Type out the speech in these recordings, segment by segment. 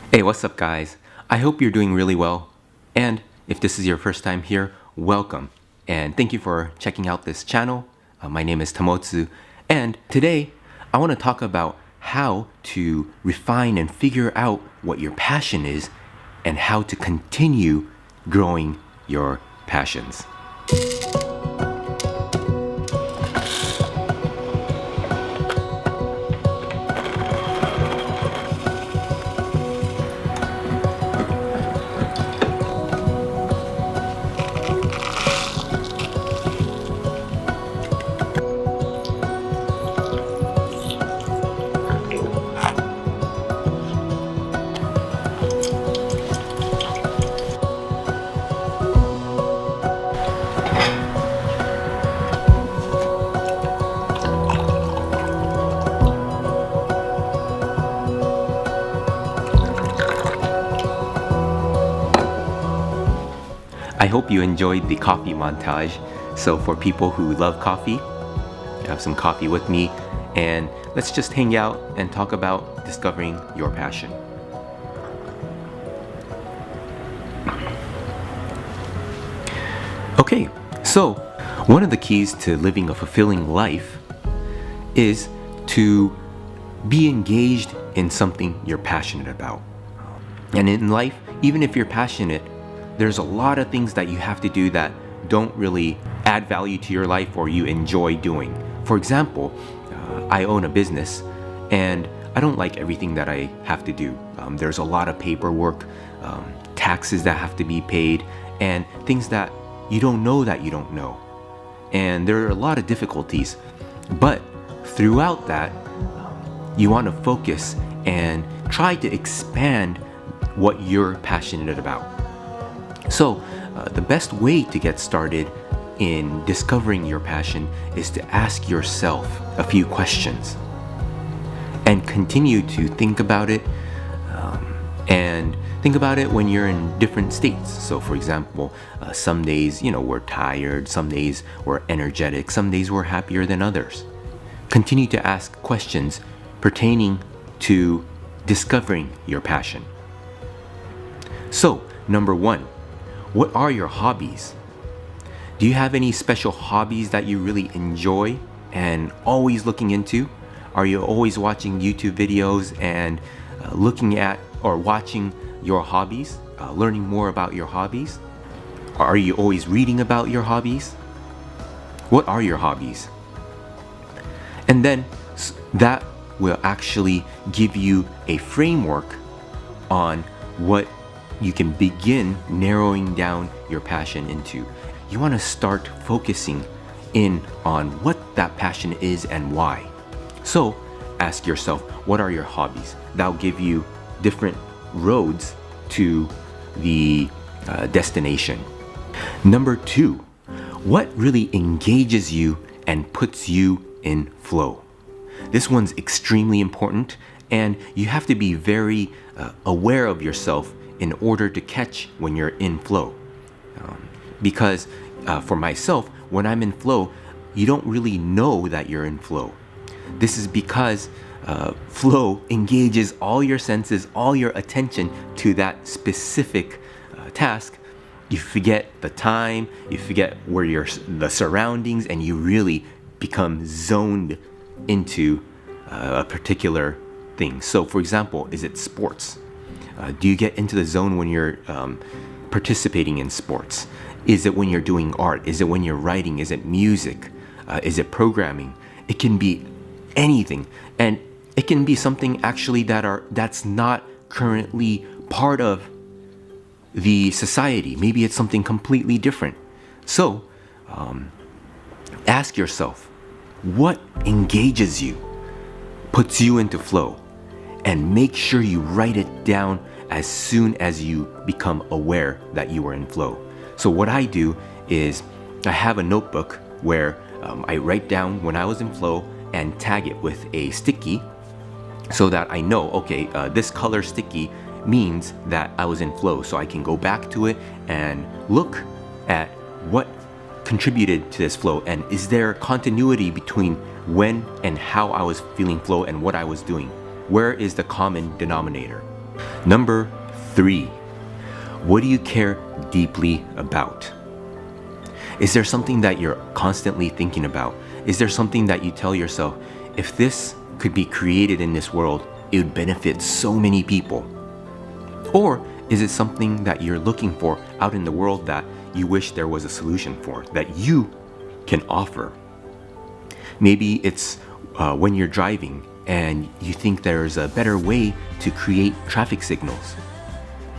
Hey, what's up, guys? I hope you're doing really well. And if this is your first time here, welcome. And thank you for checking out this channel. My name is Tamotsu. And today, I want to talk about how to refine and figure out what your passion is and how to continue growing your passions. I hope you enjoyed the coffee montage. So for people who love coffee, have some coffee with me, and let's just hang out and talk about discovering your passion. Okay, so one of the keys to living a fulfilling life is to be engaged in something you're passionate about. And in life, even if you're passionate, there's a lot of things that you have to do that don't really add value to your life or you enjoy doing. For example, I own a business and I don't like everything that I have to do. There's a lot of paperwork, taxes that have to be paid, and things that you don't know that you don't know. And there are a lot of difficulties. But throughout that, you want to focus and try to expand what you're passionate about. So, the best way to get started in discovering your passion is to ask yourself a few questions and continue to think about it, and think about it when you're in different states. So, for example, some days, we're tired, some days we're energetic, some days we're happier than others. Continue to ask questions pertaining to discovering your passion. So, number one, what are your hobbies? Do you have any special hobbies that you really enjoy and always looking into? Are you always watching YouTube videos and looking at or watching your hobbies, learning more about your hobbies? Are you always reading about your hobbies? What are your hobbies? And then that will actually give you a framework on what you can begin narrowing down your passion into. You want to start focusing in on what that passion is and why. So ask yourself, what are your hobbies? That'll give you different roads to the destination. Number two, what really engages you and puts you in flow? This one's extremely important, and you have to be very aware of yourself in order to catch when you're in flow. Because for myself, when I'm in flow, you don't really know that you're in flow. This is because flow engages all your senses, all your attention to that specific task. You forget the time, you forget the surroundings, and you really become zoned into a particular thing. So for example, is it sports? Do you get into the zone when you're participating in sports? Is it when you're doing art? Is it when you're writing? Is it music? Is it programming? It can be anything. And it can be something actually that's not currently part of the society. Maybe it's something completely different. So ask yourself, what engages you, puts you into flow? And make sure you write it down as soon as you become aware that you are in flow. So what I do is I have a notebook where I write down when I was in flow and tag it with a sticky so that I know, okay, this color sticky means that I was in flow. So I can go back to it and look at what contributed to this flow, and is there continuity between when and how I was feeling flow and what I was doing. Where is the common denominator? Number 3, what do you care deeply about? Is there something that you're constantly thinking about? Is there something that you tell yourself, if this could be created in this world, it would benefit so many people? Or is it something that you're looking for out in the world that you wish there was a solution for, that you can offer? Maybe it's when you're driving and you think there's a better way to create traffic signals.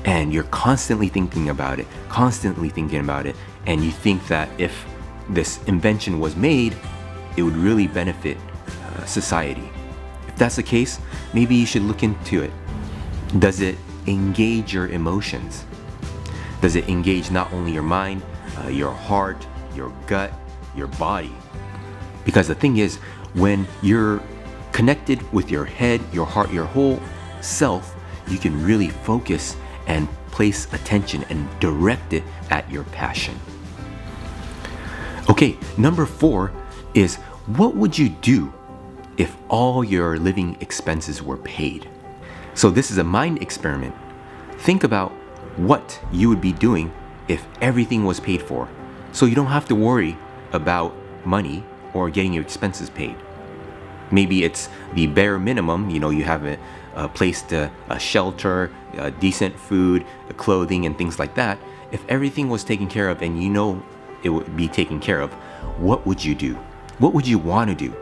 And you're constantly thinking about it, and you think that if this invention was made, it would really benefit society. If that's the case, maybe you should look into it. Does it engage your emotions? Does it engage not only your mind, your heart, your gut, your body? Because the thing is, when you're connected with your head, your heart, your whole self, you can really focus and place attention and direct it at your passion. Okay, number 4 is, what would you do if all your living expenses were paid? So this is a mind experiment. Think about what you would be doing if everything was paid for. So you don't have to worry about money or getting your expenses paid. Maybe it's the bare minimum, you have a place to shelter, decent food, clothing, and things like that. If everything was taken care of and it would be taken care of, what would you do? What would you want to do?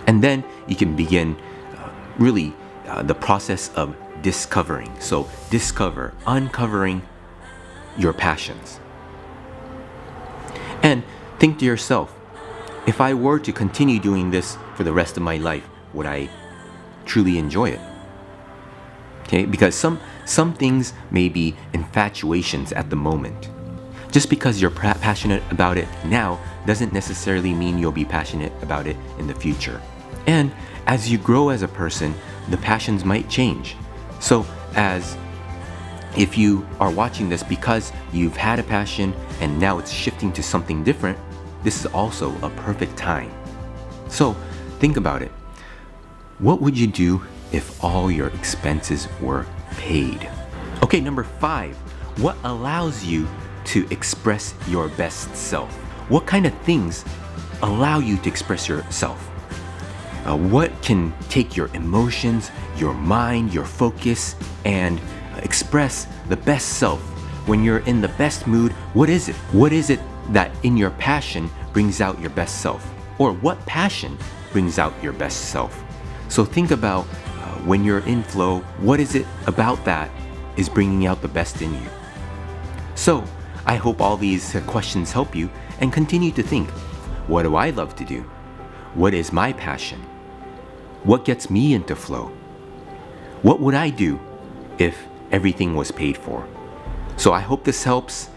And then you can begin the process of discovering. So uncovering your passions. And think to yourself, if I were to continue doing this for the rest of my life, would I truly enjoy it? Okay, because some things may be infatuations at the moment. Just because you're passionate about it now doesn't necessarily mean you'll be passionate about it in the future. And as you grow as a person, the passions might change. So if you are watching this because you've had a passion and now it's shifting to something different, this is also a perfect time. So think about it. What would you do if all your expenses were paid? Okay, number 5, what allows you to express your best self? What kind of things allow you to express yourself? What can take your emotions, your mind, your focus, and express the best self? When you're in the best mood, what is it? What is it that in your passion brings out your best self? Or what passion brings out your best self? So think about when you're in flow, what is it about that is bringing out the best in you? So I hope all these questions help you, and continue to think, what do I love to do? What is my passion? What gets me into flow? What would I do if everything was paid for? So I hope this helps.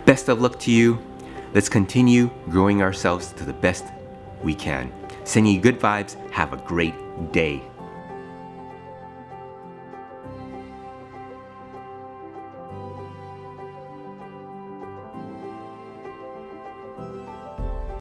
Best of luck to you. Let's continue growing ourselves to the best we can. Sending you good vibes. Have a great day.